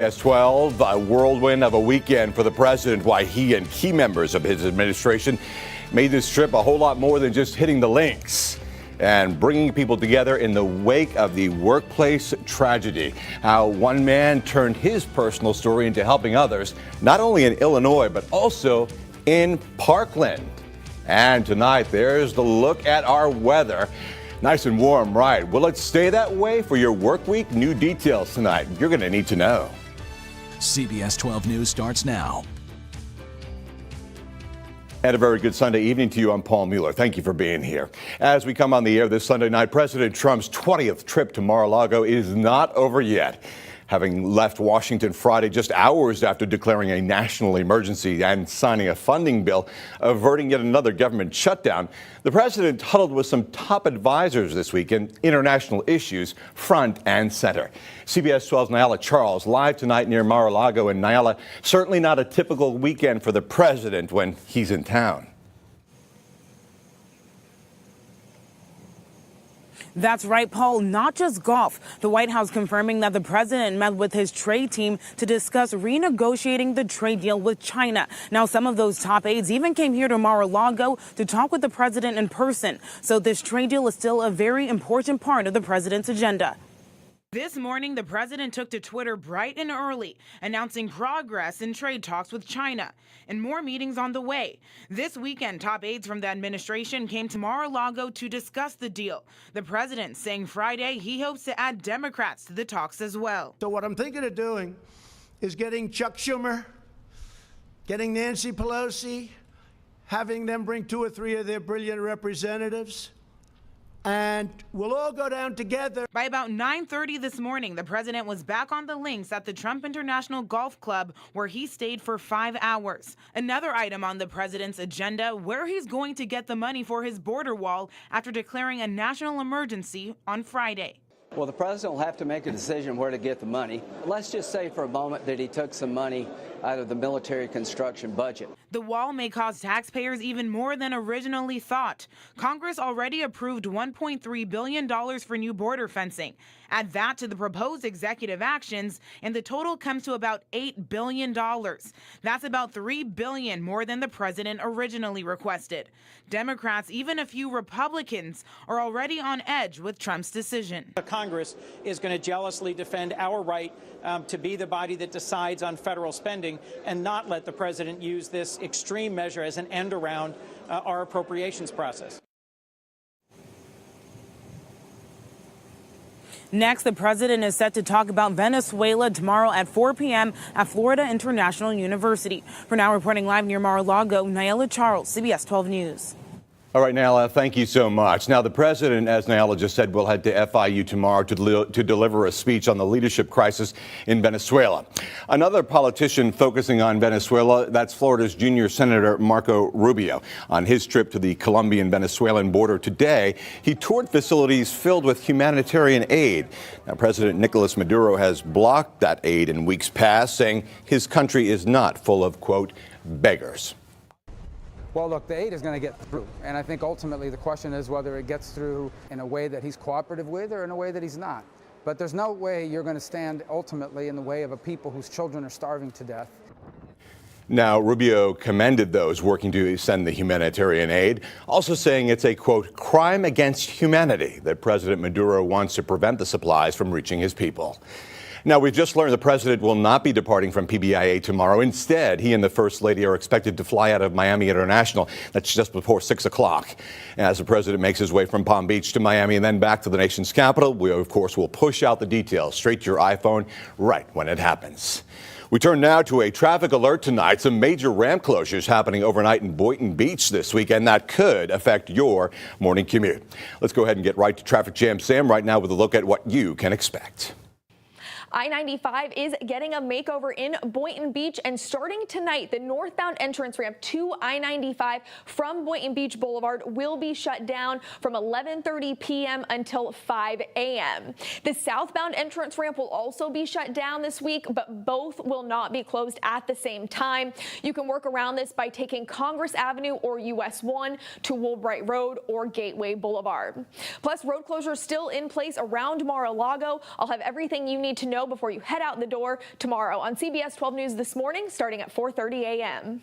S-12, a whirlwind of a weekend for the president. Why he and key members of his administration made this trip a whole lot more than just hitting the links and bringing people together in the wake of the workplace tragedy. How one man turned his personal story into helping others, not only in Illinois, but also in Parkland. And tonight, there's the look at our weather. Nice and warm, right? Will it stay that way for your work week? New details tonight. You're going to need to know. CBS 12 News starts now. And a very good Sunday evening to you. I'm Paul Mueller. Thank you for being here. As we come on the air this Sunday night, President Trump's 20th trip to Mar-a-Lago is not over yet. Having left Washington Friday just hours after declaring a national emergency and signing a funding bill averting yet another government shutdown, the president huddled with some top advisors this week in international issues front and center. CBS 12's Nyala Charles live tonight near Mar-a-Lago. And Nyala, certainly not a typical weekend for the president when he's in town. That's right, Paul. Not just golf. The White House confirming that the president met with his trade team to discuss renegotiating the trade deal with China. Now, some of those top aides even came here to Mar-a-Lago to talk with the president in person. So this trade deal is still a very important part of the president's agenda. This morning, the president took to Twitter bright and early, announcing progress in trade talks with China and more meetings on the way. This weekend, top aides from the administration came to Mar-a-Lago to discuss the deal. The president saying Friday he hopes to add Democrats to the talks as well. So what I'm thinking of doing is getting Chuck Schumer, getting Nancy Pelosi, having them bring 2 or 3 of their brilliant representatives, and we'll all go down together. By about 9:30 this morning, the president was back on the links at the Trump International Golf Club, where he stayed for 5 hours. Another item on the president's agenda, where he's going to get the money for his border wall after declaring a national emergency on Friday. Well, the president will have to make a decision where to get the money. Let's just say for a moment that he took some money out of the military construction budget. The wall may cost taxpayers even more than originally thought. Congress already approved $1.3 billion for new border fencing. Add that to the proposed executive actions, and the total comes to about $8 billion. That's about $3 billion more than the president originally requested. Democrats, even a few Republicans, are already on edge with Trump's decision. Congress is going to jealously defend our right to be the body that decides on federal spending and not let the president use this extreme measure as an end around our appropriations process. Next, the president is set to talk about Venezuela tomorrow at 4 p.m. at Florida International University. For now, reporting live near Mar-a-Lago, Nyala Charles, CBS 12 News. All right, Nyala, thank you so much. Now, the president, as Nyala just said, will head to FIU tomorrow to deliver a speech on the leadership crisis in Venezuela. Another politician focusing on Venezuela, that's Florida's junior Senator Marco Rubio. On his trip to the Colombian-Venezuelan border today, he toured facilities filled with humanitarian aid. Now, President Nicolas Maduro has blocked that aid in weeks past, saying his country is not full of, quote, beggars. Well, look, the aid is going to get through, and I think ultimately the question is whether it gets through in a way that he's cooperative with or in a way that he's not. But there's no way you're going to stand ultimately in the way of a people whose children are starving to death. Now, Rubio commended those working to send the humanitarian aid, also saying it's a, quote, crime against humanity that President Maduro wants to prevent the supplies from reaching his people. Now, we've just learned the president will not be departing from PBIA tomorrow. Instead, he and the First Lady are expected to fly out of Miami International. That's just before 6 o'clock. As the president makes his way from Palm Beach to Miami and then back to the nation's capital, we, of course, will push out the details straight to your iPhone right when it happens. We turn now to a traffic alert tonight. Some major ramp closures happening overnight in Boynton Beach this weekend that could affect your morning commute. Let's go ahead and get right to Traffic Jam Sam right now with a look at what you can expect. I-95 is getting a makeover in Boynton Beach, and starting tonight, the northbound entrance ramp to I-95 from Boynton Beach Boulevard will be shut down from 11:30 p.m. until 5 a.m. The southbound entrance ramp will also be shut down this week, but both will not be closed at the same time. You can work around this by taking Congress Avenue or US 1 to Woolbright Road or Gateway Boulevard. Plus, road closures still in place around Mar-a-Lago. I'll have everything you need to know know before you head out the door tomorrow on CBS 12 News This Morning, starting at 4:30 a.m.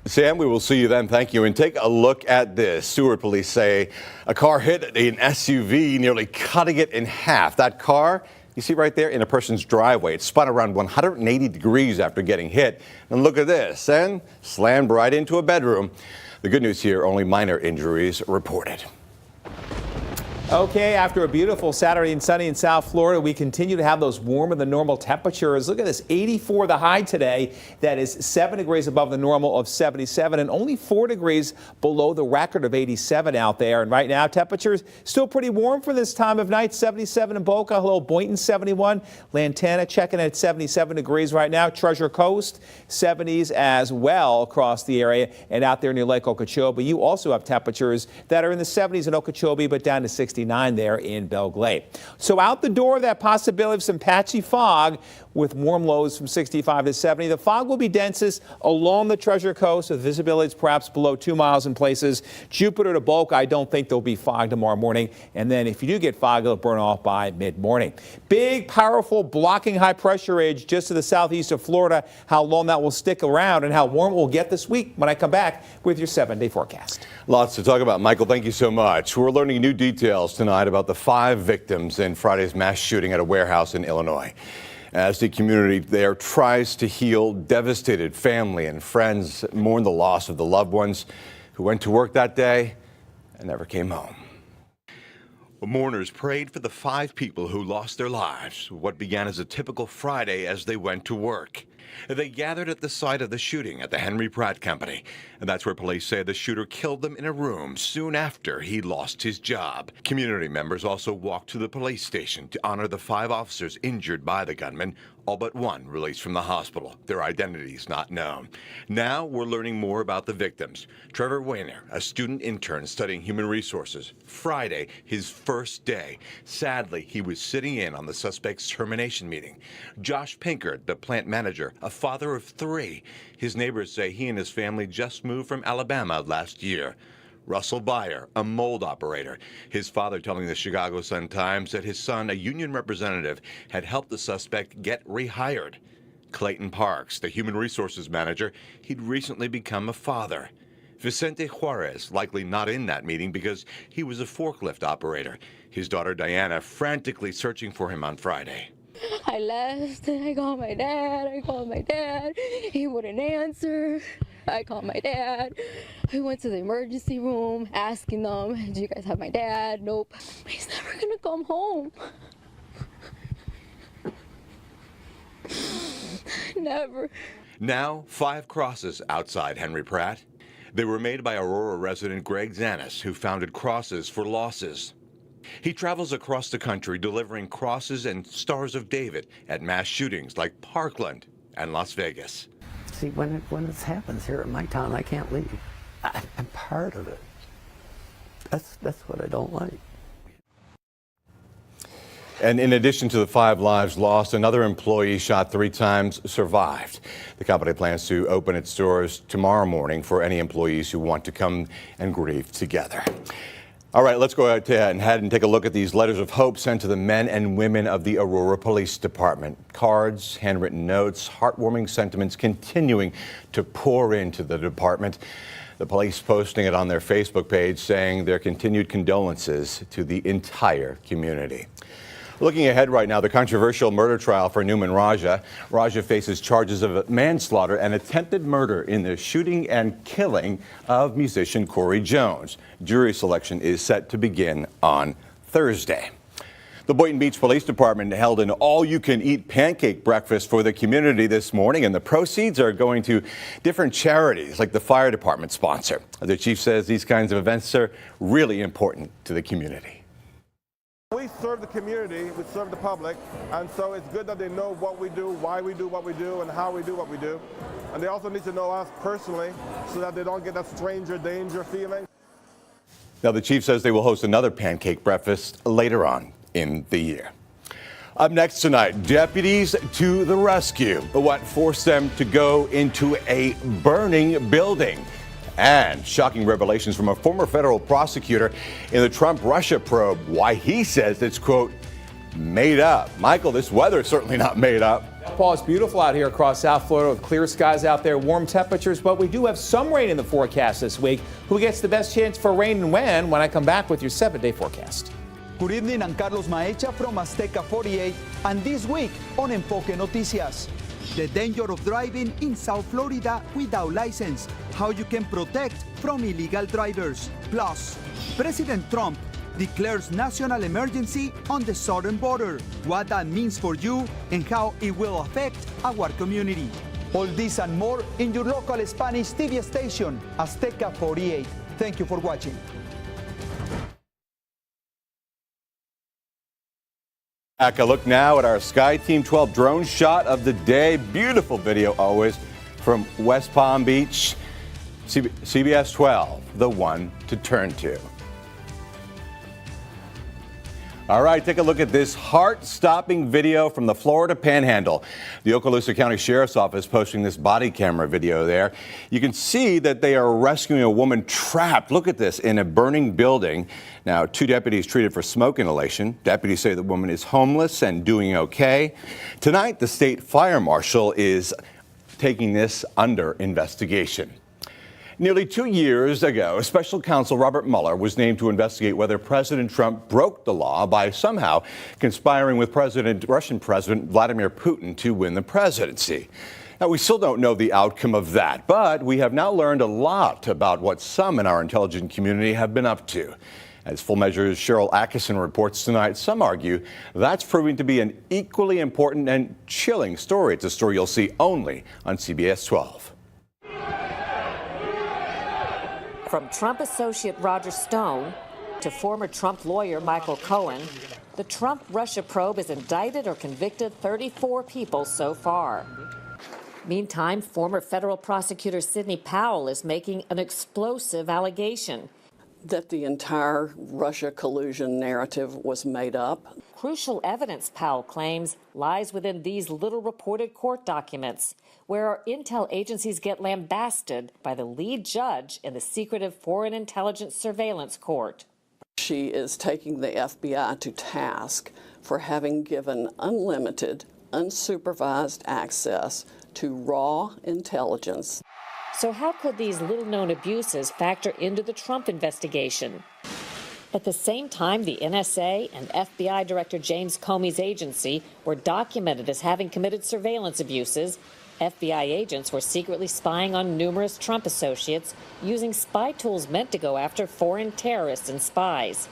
Sam, we will see you then. Thank you. And take a look at this. Seward police say a car hit an SUV, nearly cutting it in half. That car, you see right there, in a person's driveway. It spun around 180 degrees after getting hit. And look at this, and slammed right into a bedroom. The good news here, only minor injuries reported. Okay, after a beautiful Saturday and sunny in South Florida, we continue to have those warmer than normal temperatures. Look at this, 84 the high today. That is 7 degrees above the normal of 77 and only 4 degrees below the record of 87 out there. And right now, temperatures still pretty warm for this time of night. 77 in Boca, hello Boynton 71. Lantana checking at 77 degrees right now. Treasure Coast 70s as well across the area and out there near Lake Okeechobee. You also have temperatures that are in the 70s in Okeechobee, but down to 69 there in Belle Glade. So out the door, that possibility of some patchy fog with warm lows from 65 to 70. The fog will be densest along the Treasure Coast with visibility perhaps below 2 miles in places. Jupiter to Boca, I don't think there'll be fog tomorrow morning. And then if you do get fog, it'll burn off by mid-morning. Big, powerful blocking high pressure ridge just to the southeast of Florida. How long that will stick around and how warm it will get this week when I come back with your 7-day forecast. Lots to talk about. Michael, thank you so much. We're learning new details tonight about the 5 victims in Friday's mass shooting at a warehouse in Illinois. As the community there tries to heal, devastated family and friends mourn the loss of the loved ones who went to work that day and never came home. Mourners prayed for the 5 people who lost their lives, what began as a typical Friday as they went to work. They gathered at the site of the shooting at the Henry Pratt Company, and that's where police say the shooter killed them in a room soon after he lost his job. Community members also walked to the police station to honor the 5 officers injured by the gunman, all but one released from the hospital. Their identities not known. Now we're learning more about the victims. Trevor Weiner, a student intern studying human resources. Friday, his first day. Sadly, he was sitting in on the suspect's termination meeting. Josh Pinkard, the plant manager, a father of 3. His neighbors say he and his family just moved from Alabama last year. Russell Byer, a mold operator. His father telling the Chicago Sun-Times that his son, a union representative, had helped the suspect get rehired. Clayton Parks, the human resources manager, he'd recently become a father. Vicente Juarez, likely not in that meeting because he was a forklift operator. His daughter Diana frantically searching for him on Friday. I left, I called my dad, he wouldn't answer. I called my dad. I went to the emergency room asking them, do you guys have my dad? Nope. He's never gonna come home. Never. Now, 5 crosses outside Henry Pratt. They were made by Aurora resident Greg Zanis, who founded Crosses for Losses. He travels across the country delivering crosses and Stars of David at mass shootings like Parkland and Las Vegas. See, when this happens here in my town, I can't leave. I'm part of it. That's what I don't like. And in addition to the 5 lives lost, another employee shot 3 times survived. The company plans to open its doors tomorrow morning for any employees who want to come and grieve together. All right, let's go ahead and take a look at these letters of hope sent to the men and women of the Aurora Police Department. Cards, handwritten notes, heartwarming sentiments continuing to pour into the department. The police posting it on their Facebook page saying their continued condolences to the entire community. Looking ahead right now, the controversial murder trial for Newman Raja. Raja faces charges of manslaughter and attempted murder in the shooting and killing of musician Corey Jones. Jury selection is set to begin on Thursday. The Boynton Beach Police Department held an all-you-can-eat pancake breakfast for the community this morning, and the proceeds are going to different charities like the fire department sponsor. The chief says these kinds of events are really important to the community. We serve the community, we serve the public, and so it's good that they know what we do, why we do what we do, and how we do what we do. And they also need to know us personally so that they don't get that stranger danger feeling. Now, the chief says they will host another pancake breakfast later on in the year. Up next tonight, deputies to the rescue. What forced them to go into a burning building? And shocking revelations from a former federal prosecutor in the Trump-Russia probe. Why he says it's, quote, made up. Michael, this weather is certainly not made up. Paul, it's beautiful out here across South Florida with clear skies out there, warm temperatures, but we do have some rain in the forecast this week. Who gets the best chance for rain and when I come back with your 7-day forecast. Good evening, I'm Carlos Maecha from Azteca 48, and this week on Enfoque Noticias. The danger of driving in South Florida without license, how you can protect from illegal drivers. Plus, President Trump declares national emergency on the southern border, what that means for you and how it will affect our community. All this and more in your local Spanish TV station, Azteca 48. Thank you for watching. Back a look now at our Sky Team 12 drone shot of the day. Beautiful video always from West Palm Beach. CBS 12, the one to turn to. All right, take a look at this heart-stopping video from the Florida Panhandle. The Okaloosa County Sheriff's Office posting this body camera video there. You can see that they are rescuing a woman trapped, look at this, in a burning building. Now, 2 deputies treated for smoke inhalation. Deputies say the woman is homeless and doing okay. Tonight, the state fire marshal is taking this under investigation. Nearly 2 years ago, Special Counsel Robert Mueller was named to investigate whether President Trump broke the law by somehow conspiring with Russian President Vladimir Putin to win the presidency. Now, we still don't know the outcome of that, but we have now learned a lot about what some in our intelligence community have been up to. As Full Measure's Cheryl Atkinson reports tonight, some argue that's proving to be an equally important and chilling story. It's a story you'll see only on CBS 12. From Trump associate Roger Stone to former Trump lawyer Michael Cohen, the Trump-Russia probe has indicted or convicted 34 people so far. Meantime, former federal prosecutor Sidney Powell is making an explosive allegation that the entire Russia collusion narrative was made up. Crucial evidence, Powell claims, lies within these little reported court documents, where our intel agencies get lambasted by the lead judge in the secretive Foreign Intelligence Surveillance Court. She is taking the FBI to task for having given unlimited, unsupervised access to raw intelligence. So how could these little-known abuses factor into the Trump investigation? At the same time, the NSA and FBI Director James Comey's agency were documented as having committed surveillance abuses. FBI agents were secretly spying on numerous Trump associates using spy tools meant to go after foreign terrorists and spies.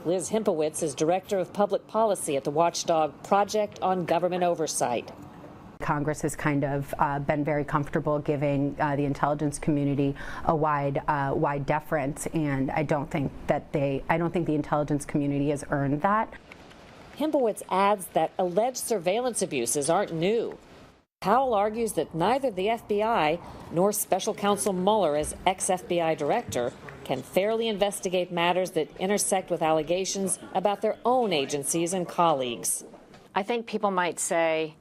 Liz Himpowitz is Director of Public Policy at the watchdog Project on Government Oversight. Congress has kind of been very comfortable giving the intelligence community a wide deference, and I don't think the intelligence community has earned that. Himpowitz adds that alleged surveillance abuses aren't new. Powell argues that neither the FBI nor Special Counsel Mueller, as ex-FBI director, can fairly investigate matters that intersect with allegations about their own agencies and colleagues. I think people might say,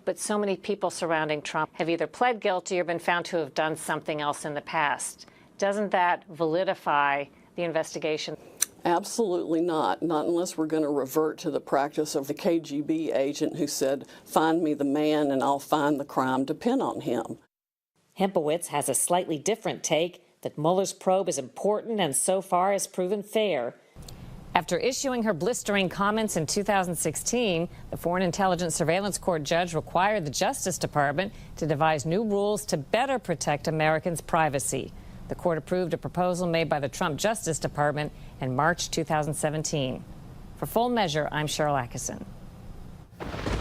but so many people surrounding Trump have either pled guilty or been found to have done something else in the past. Doesn't that validify the investigation? Absolutely not unless we're going to revert to the practice of the KGB agent who said, find me the man and I'll find the crime to pin on him. Himpowitz has a slightly different take that Mueller's probe is important and so far has proven fair. After issuing her blistering comments in 2016, the Foreign Intelligence Surveillance Court judge required the Justice Department to devise new rules to better protect Americans' privacy. The court approved a proposal made by the Trump Justice Department in March 2017. For Full Measure, I'm Cheryl Atkinson.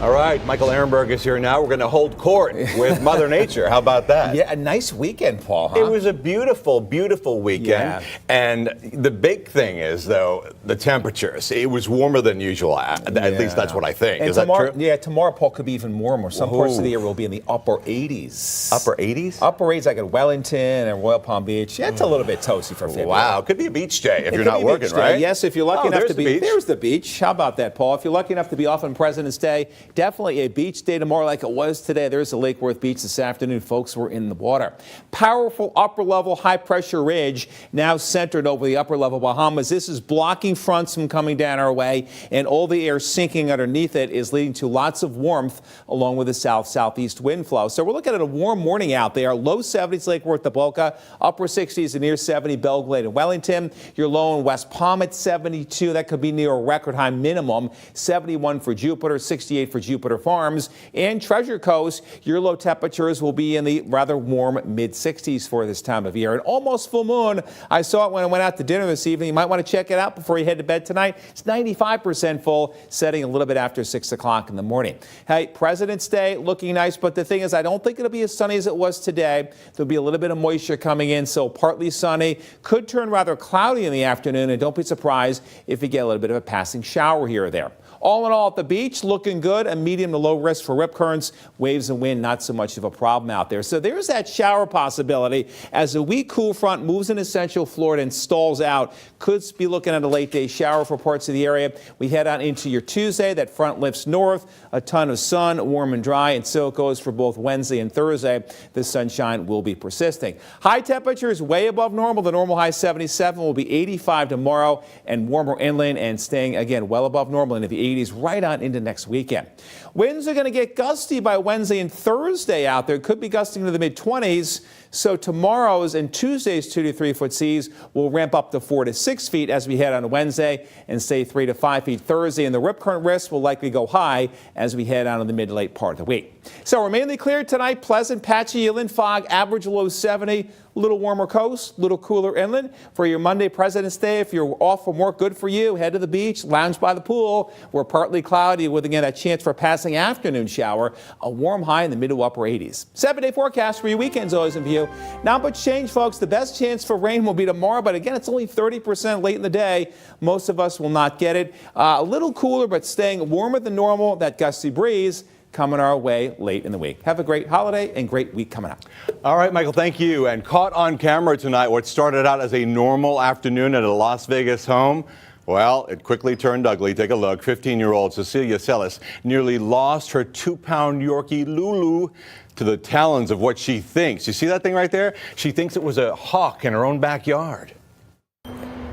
All right, Michael Ehrenberg is here now. We're going to hold court with Mother Nature. How about that? Yeah, a nice weekend, Paul, huh? It was a beautiful, beautiful weekend. Yeah. And the big thing is, though, the temperatures. It was warmer than usual. At least that's what I think. And is that true? Yeah, tomorrow, Paul, could be even warmer. Some parts of the year will be in the upper 80s. Upper 80s? Upper 80s, like at Wellington and Royal Palm Beach. Yeah, it's a little bit toasty for February. Wow, could be a beach day if you're not working, right? Yes, if you're lucky enough to be. Beach. There's the beach. How about that, Paul? If you're lucky enough to be off on President's Day, Definitely a beach day tomorrow like it was today. There's a Lake Worth Beach this afternoon. Folks were in the water. Powerful upper-level high-pressure ridge now centered over the upper-level Bahamas. This is blocking fronts from coming down our way, and all the air sinking underneath it is leading to lots of warmth along with the south-southeast wind flow. So we're looking at a warm morning out there. Low 70s Lake Worth to Boca, upper 60s and near 70 Belglade and Wellington. Your low in West Palm at 72. That could be near a record high minimum. 71 for Jupiter, 68 for Jupiter Farms. And Treasure Coast, your low temperatures will be in the rather warm mid-60s for this time of year. An almost full moon. I saw it when I went out to dinner this evening. You might want to check it out before you head to bed tonight. It's 95% full, setting a little bit after 6 o'clock in the morning. Hey, President's Day looking nice, but the thing is, I don't think it'll be as sunny as it was today. There'll be a little bit of moisture coming in, so partly sunny. Could turn rather cloudy in the afternoon, and don't be surprised if you get a little bit of a passing shower here or there. All in all, at the beach, looking good. A medium to low risk for rip currents. Waves and wind, not so much of a problem out there. So there's that shower possibility as a weak cool front moves into Central Florida and stalls out. Could be looking at a late day shower for parts of the area. We head on into your Tuesday. That front lifts north. A ton of sun, warm and dry, and so it goes for both Wednesday and Thursday. The sunshine will be persisting. High temperatures way above normal. The normal high 77 will be 85 tomorrow, and warmer inland and staying again well above normal into the 80s right on into next weekend. Winds are going to get gusty by Wednesday and Thursday out there. Could be gusting to the mid-20s. So tomorrow's and Tuesday's 2 to 3 foot seas will ramp up to 4 to 6 feet as we head on Wednesday and stay 3 to 5 feet Thursday. And the rip current risk will likely go high as we head on in the mid to late part of the week. So we're mainly clear tonight. Pleasant, patchy inland fog, average low 70. A little warmer coast, a little cooler inland. For your Monday President's Day, if you're off from work, good for you. Head to the beach, lounge by the pool. We're partly cloudy with, again, a chance for a passing afternoon shower. A warm high in the mid to upper 80s. 7-day forecast for your weekends always in view. Not much change, folks. The best chance for rain will be tomorrow, but again, it's only 30% late in the day. Most of us will not get it. A little cooler, but staying warmer than normal. That gusty breeze coming our way late in the week. Have a great holiday and great week coming up. All right, Michael, thank you. And caught on camera tonight, what started out as a normal afternoon at a Las Vegas home, well, it quickly turned ugly. Take a look. 15-year-old Cecilia Celis nearly lost her 2-pound Yorkie Lulu to the talons of what she thinks. You see that thing right there? She thinks it was a hawk in her own backyard.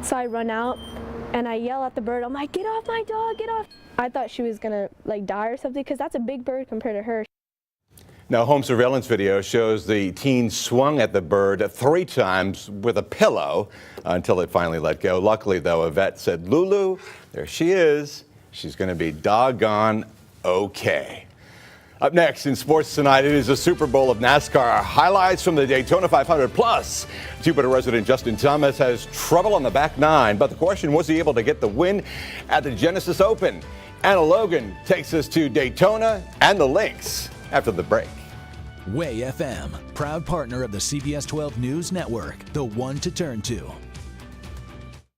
So I run out and I yell at the bird. I'm like, get off my dog, get off. I thought she was gonna like die or something because that's a big bird compared to her. Now, home surveillance video shows the teen swung at the bird 3 times with a pillow until it finally let go. Luckily, though, a vet said, Lulu, there she is. She's going to be doggone okay. Up next in sports tonight, it is a Super Bowl of NASCAR. Highlights from the Daytona 500 plus. Jupiter resident Justin Thomas has trouble on the back 9, but the question, was he able to get the win at the Genesis Open? Anna Logan takes us to Daytona and the links after the break. Way FM, proud partner of the CBS 12 News Network, the one to turn to.